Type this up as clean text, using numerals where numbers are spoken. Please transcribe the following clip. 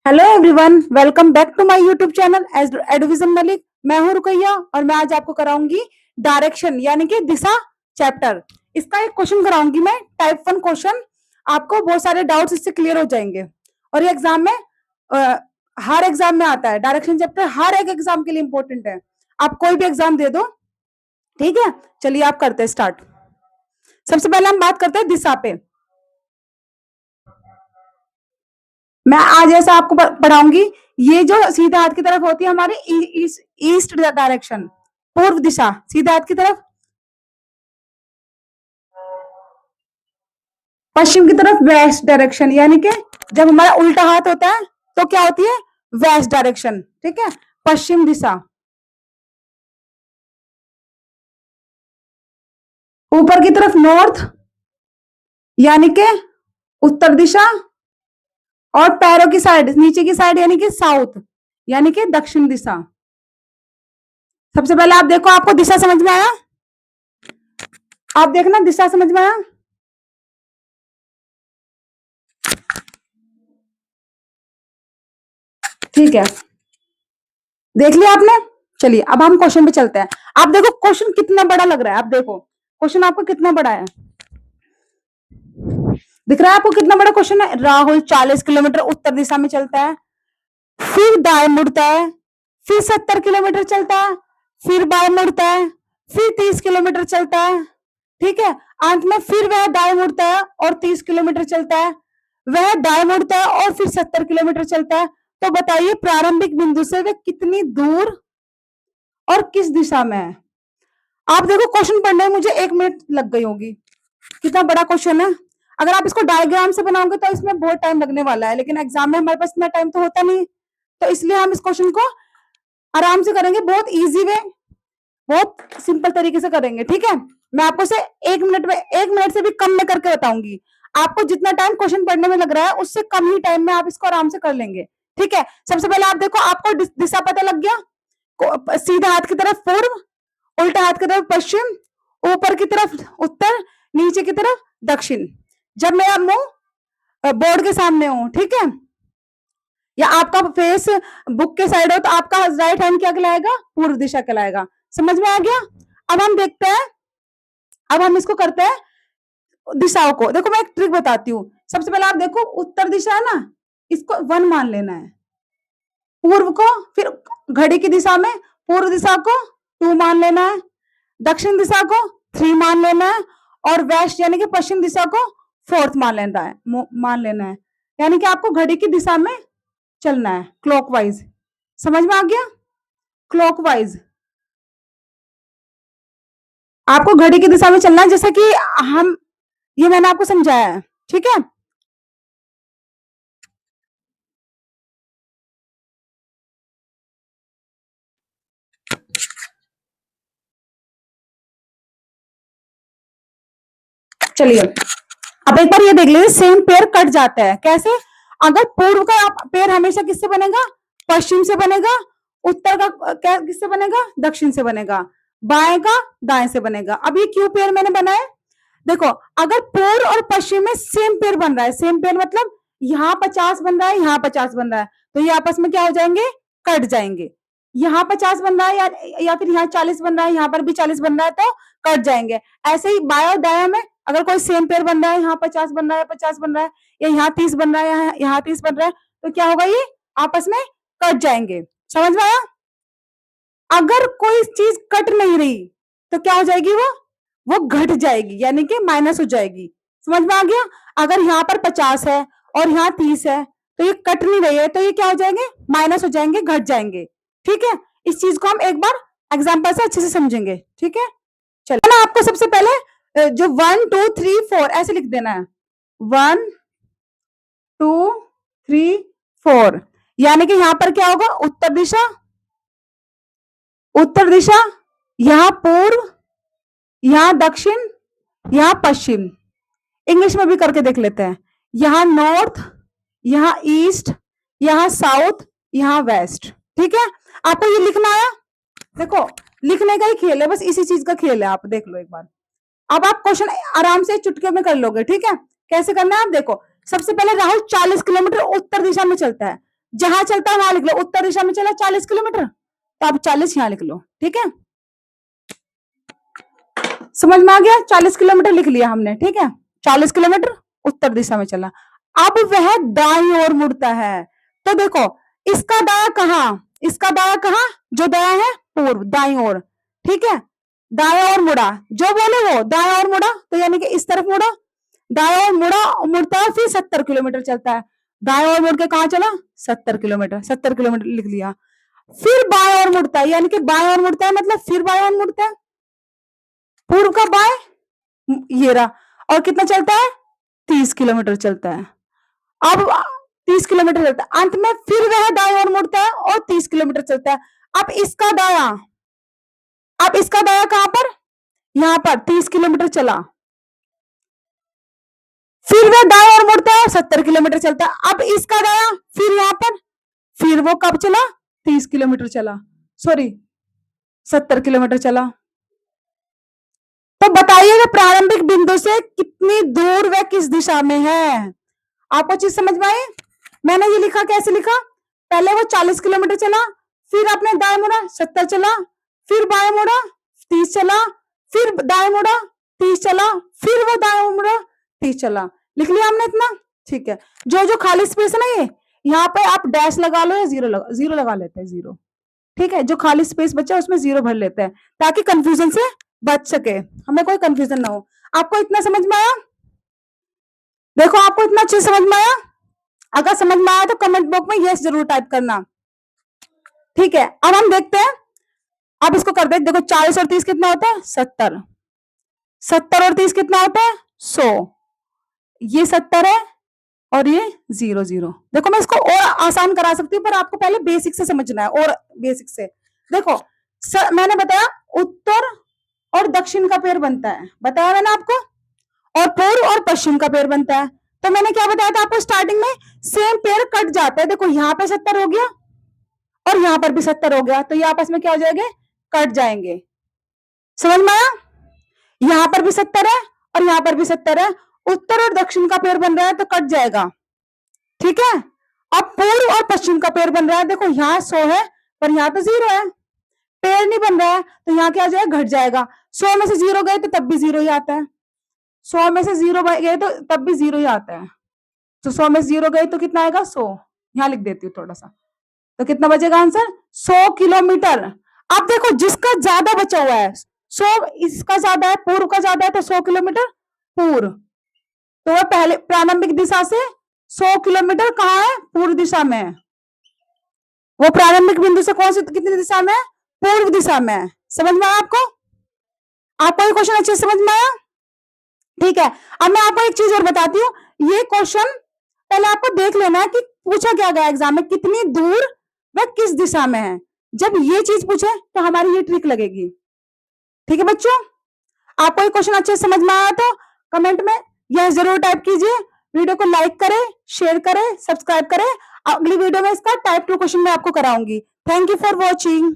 Hello everyone, welcome back to my YouTube channel Edvision Malik. मैं हूं रुकैया और मैं आज आपको कराऊंगी डायरेक्शन यानी कि दिशा चैप्टर। इसका एक क्वेश्चन कराऊंगी मैं, टाइप 1 क्वेश्चन। आपको बहुत सारे डाउट्स इससे क्लियर हो जाएंगे और ये एग्जाम में हर एग्जाम में आता है। डायरेक्शन चैप्टर हर एक एग्जाम के लिए इंपॉर्टेंट है। आप कोई भी एग्जाम दे दो, ठीक है। चलिए आप करते हैं स्टार्ट। सबसे पहले हम बात करते हैं दिशा पे। मैं आज ऐसा आपको पढ़ाऊंगी, ये जो सीधे हाथ की तरफ होती है हमारी ईस्ट डायरेक्शन, पूर्व दिशा, सीधे हाथ की तरफ। पश्चिम की तरफ वेस्ट डायरेक्शन, यानी कि जब हमारा उल्टा हाथ होता है तो क्या होती है, वेस्ट डायरेक्शन, ठीक है, पश्चिम दिशा। ऊपर की तरफ नॉर्थ यानी कि उत्तर दिशा, और पैरों की साइड, नीचे की साइड यानी कि साउथ यानी कि दक्षिण दिशा। सबसे पहले आप देखो, आपको दिशा समझ में आया? आप देखना, दिशा समझ में आया? ठीक है, देख लिया आपने। चलिए अब हम क्वेश्चन पे चलते हैं। आप देखो क्वेश्चन कितना बड़ा लग रहा है, आप देखो क्वेश्चन आपको कितना बड़ा है, दिख रहा है आपको कितना बड़ा क्वेश्चन है। राहुल 40 किलोमीटर उत्तर दिशा में चलता है, फिर दाएं मुड़ता है, फिर 70 किलोमीटर चलता है, फिर बाएं मुड़ता है, फिर 30 किलोमीटर चलता है, ठीक है। अंत में फिर वह दाएं मुड़ता है और 30 किलोमीटर चलता है, वह दाएं मुड़ता है और फिर 70 किलोमीटर चलता है। तो बताइए प्रारंभिक बिंदु से वह कितनी दूर और किस दिशा में है। आप देखो क्वेश्चन पढ़ने में मुझे 1 मिनट लग गई होगी, कितना बड़ा क्वेश्चन है। अगर आप इसको डायग्राम से बनाओगे तो इसमें बहुत टाइम लगने वाला है, लेकिन एग्जाम में हमारे पास इतना टाइम तो होता नहीं, तो इसलिए हम इस क्वेश्चन को आराम से करेंगे, बहुत इजी वे, बहुत सिंपल तरीके से करेंगे, ठीक है। मैं आपको से 1 मिनट में, 1 मिनट से भी कम में करके बताऊंगी। आपको जितना टाइम क्वेश्चन पढ़ने में लग रहा है उससे कम ही टाइम में आप इसको आराम से कर लेंगे, ठीक है। सबसे पहले आप देखो, आपको दिशा पता लग गया। सीधा हाथ की तरफ पूर्व, उल्टा हाथ की तरफ पश्चिम, ऊपर की तरफ उत्तर, नीचे की तरफ दक्षिण। जब मेरा मुंह बोर्ड के सामने हो, ठीक है, या आपका फेस बुक के साइड हो, तो आपका राइट हैंड क्या कहलाएगा, पूर्व दिशा कहलाएगा। समझ में आ गया? अब हम देखते हैं, अब हम इसको करते हैं दिशाओं को। देखो मैं एक ट्रिक बताती हूँ। सबसे पहले आप देखो, उत्तर दिशा है ना, इसको 1 मान लेना है, पूर्व को, फिर घड़ी की दिशा में पूर्व दिशा को 2 मान लेना है, दक्षिण दिशा को 3 मान लेना है, और वेस्ट यानी कि पश्चिम दिशा को 4th मान लेना है। यानी कि आपको घड़ी की दिशा में चलना है, क्लॉकवाइज। समझ में आ गया? क्लॉकवाइज आपको घड़ी की दिशा में चलना है, जैसे कि हम, ये मैंने आपको समझाया है, ठीक है। चलिए अब एक बार ये देख लीजिए, सेम पेयर कट जाता है कैसे। अगर पूर्व का पेयर हमेशा किससे बनेगा, पश्चिम से बनेगा। उत्तर का क्या किससे बनेगा, दक्षिण से बनेगा। बाएं का दाएं से बनेगा। अब ये क्यों पेयर मैंने बनाया, देखो अगर पूर्व और पश्चिम में सेम पेयर बन रहा है, सेम पेयर मतलब यहाँ 50 बन रहा है, यहाँ 50 बन रहा है, तो ये आपस में क्या हो जाएंगे, कट जाएंगे। यहाँ 50 बन रहा है या फिर यहाँ 40 बन रहा है, यहाँ पर भी 40 बन रहा है, तो कट जाएंगे। ऐसे ही बाएं और दाएं में अगर कोई सेम पेयर बन रहा है, यहाँ 50 बन रहा है, 50 बन रहा है, या यहाँ 30 बन रहा है, यहाँ 30 बन रहा है, तो क्या होगा, ये आपस में कट जाएंगे। समझ में आया? अगर कोई चीज कट नहीं रही तो क्या हो जाएगी, वो घट जाएगी, यानी कि माइनस हो जाएगी। समझ में आ गया? अगर यहाँ पर 50 है और यहाँ 30 है, तो ये कट नहीं रही है, तो ये क्या हो जाएंगे, माइनस हो जाएंगे, घट जाएंगे, ठीक है। इस चीज को हम एक बार एग्जाम्पल से अच्छे से समझेंगे, ठीक है। चलो ना, आपको सबसे पहले जो 1 2 3 4 ऐसे लिख देना है, 1 2 3 4, यानी कि यहाँ पर क्या होगा, उत्तर दिशा, उत्तर दिशा, यहाँ पूर्व, यहाँ दक्षिण, यहाँ पश्चिम। इंग्लिश में भी करके देख लेते हैं, यहाँ नॉर्थ, यहाँ ईस्ट, यहाँ साउथ, यहाँ वेस्ट, ठीक है। आपको ये लिखना है, देखो लिखने का ही खेल है, बस इसी चीज का खेल है, आप देख लो एक बार। अब आप क्वेश्चन आराम से चुटकियों में कर लोगे, ठीक है। कैसे करना है आप देखो। सबसे पहले राहुल 40 किलोमीटर उत्तर दिशा में चलता है, जहां चलता है वहां लिख लो, उत्तर दिशा में चला 40 किलोमीटर, तो आप 40 यहां लिख लो, ठीक है, समझ में आ गया, 40 किलोमीटर लिख लिया हमने, ठीक है, 40 किलोमीटर उत्तर दिशा में चला। अब वह दाईं ओर मुड़ता है, तो देखो इसका दाया कहां, इसका दाया कहां, जो दाया है पूर्व, दाईं ओर, ठीक है, दाया ओर मुड़ा, जो बोले वो दाया ओर मुड़ा, तो यानी कि इस तरफ मुड़ा, दाया ओर मुड़ता है, फिर 70 किलोमीटर चलता है, दाया ओर मुड़ के कहां चला, 70 किलोमीटर, 70 किलोमीटर लिख लिया। फिर बाएं ओर मुड़ता है, यानी कि बाएं ओर मुड़ता है मतलब फिर बाएं ओर मुड़ता है, पूर्व का बाएं ये रहा, और कितना चलता है, 30 किलोमीटर चलता है। अब 30 किलोमीटर चलता है, अंत में फिर वह दाएं ओर मुड़ता है और 30 किलोमीटर चलता है। अब इसका दाया, अब इसका दाया कहां पर, यहां पर 30 किलोमीटर चला, फिर वह दाएं ओर मुड़ता है 70 किलोमीटर चलता है। अब इसका दाया फिर यहां पर, फिर वो कब चला, 30 किलोमीटर चला, सॉरी 70 किलोमीटर चला। तो बताइएगा प्रारंभिक बिंदु से कितनी दूर वह किस दिशा में है, आपको चीज समझ में आई। मैंने ये लिखा, कैसे लिखा, पहले वो 40 किलोमीटर चला, फिर अपने दाएं मुड़ा 70 चला, फिर बाएं मुड़ा 30 चला, फिर दाएं मुड़ा 30 चला, फिर वो दाएं मुड़ा 30 चला, लिख लिया हमने इतना, ठीक है। जो जो खाली स्पेस है ना, ये यहाँ पे आप डैश लगा लो या जीरो लगा लेते हैं, जीरो, ठीक है, जो खाली स्पेस बचा उसमें जीरो भर लेते हैं ताकि कंफ्यूजन से बच सके, हमें कोई कंफ्यूजन ना हो। आपको इतना समझ में आया, देखो आपको इतना अच्छे समझ में आया, अगर समझ में आया तो कमेंट बॉक्स में यस जरूर टाइप करना, ठीक है। अब हम देखते हैं, अब इसको कर दे, देखो 40 और 30 कितना होता है, 70, 70 और 30 कितना होता है, 100, ये 70 है और ये 0 0। देखो मैं इसको और आसान करा सकती हूँ, पर आपको पहले बेसिक से समझना है, और बेसिक से देखो मैंने बताया उत्तर और दक्षिण का पेड़ बनता है, बताया मैंने आपको, और पूर्व और पश्चिम का पेड़ बनता है। तो मैंने क्या बताया था आपको स्टार्टिंग में, सेम पेड़ कट जाता है, देखो यहाँ पे 70 हो गया और यहाँ पर भी 70 हो गया, तो ये आपस में क्या हो जाएंगे, कट जाएंगे, समझ में आया, यहाँ पर भी 70 है और यहाँ पर भी 70 है, उत्तर और दक्षिण का पेड़ बन रहा है तो कट जाएगा, ठीक है। अब पूर्व और पश्चिम का पेड़ बन रहा है, देखो यहाँ 100 है पर यहाँ तो 0 है, पेड़ नहीं बन रहा है, तो यहाँ क्या जाएगा, घट जाएगा, 100 में से 0 गए तो तब भी 0 ही आता है, 100 में से 0 गए तो तब भी 0 ही आता है, तो 100 में से 0 गए तो कितना आएगा, 100, यहाँ लिख देती हूँ थोड़ा सा, तो कितना बचेगा आंसर, 100 किलोमीटर। अब देखो जिसका ज्यादा बचा हुआ है, 100 इसका ज्यादा है, पूर्व का ज्यादा है, तो 100 किलोमीटर पूर्व, तो वह पहले प्रारंभिक दिशा से 100 किलोमीटर कहाँ है, पूर्व दिशा में है, वो प्रारंभिक बिंदु से कौन सी कितनी दिशा में है, पूर्व दिशा में है, समझ में आया आपको, आपको ये क्वेश्चन अच्छे से समझ में आया, ठीक है। अब मैं आपको एक चीज और बताती हूँ, ये क्वेश्चन पहले आपको देख लेना है कि पूछा क्या गया एग्जाम में, कितनी दूर वह किस दिशा में है, जब ये चीज पूछे तो हमारी ये ट्रिक लगेगी, ठीक है बच्चों। आपको ये क्वेश्चन अच्छे से समझ में आया तो कमेंट में यह जरूर टाइप कीजिए, वीडियो को लाइक करें, शेयर करें, सब्सक्राइब करें, अगली वीडियो में इसका टाइप 2 क्वेश्चन मैं आपको कराऊंगी। Thank you for watching.